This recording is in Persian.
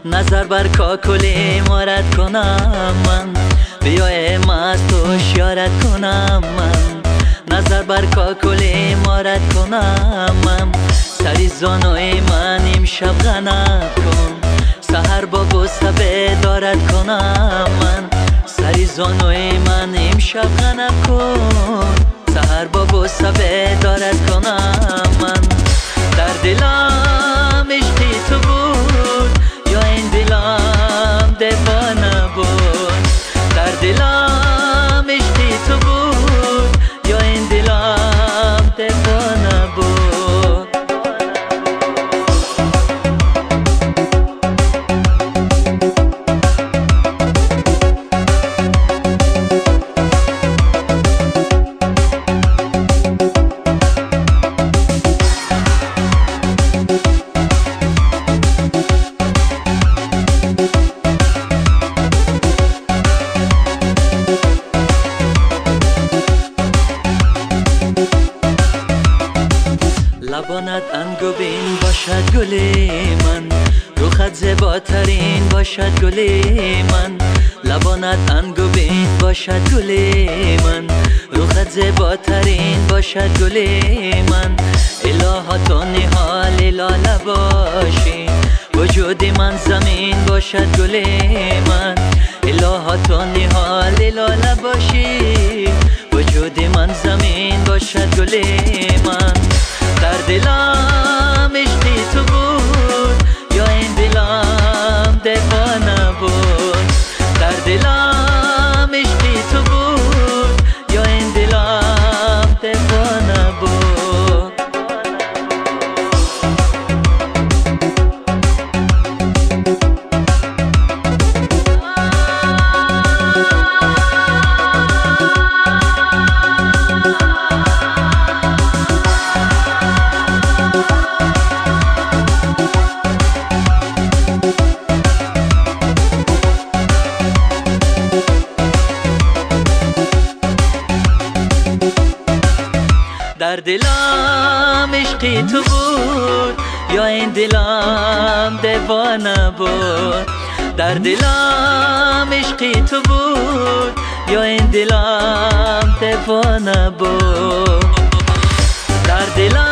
نظر بر کاکلی مارد کنم من، بیا مست و شیارت کنم من. نظر بر کاکلی مارد کنم من، سری زانوی من امشب غنب کن. سحر با بوسه بیدارت کنم من، سری زانوی من امشب غنب کن. سحر با بوسه بیدارت کنم من. در دلم عشقی تو بود یا این دلم دیوانه بود. در دلم عشقی تو بود یا این دلم دیوانه بود. لبانت انگبین باشد گل من، روخت زیباترین باشد گل من. لبانت انگبین باشد گل من، روخت زیباترین باشد گل من. الها تو نهال لاله باشی، وجود من زمین باشد گل من. الها تو نهال لاله باشی، وجود من زمین باشد گل من. در دلم عشقی تو بود یا این دلم دیوانه بود. در دلم عشقی تو بود یا این دلم دیوانه بود. در دلم عشقی تو بود یا این دلم دیوانه بود. در دلم عشقی تو بود یا این دلم دیوانه بود. در دلم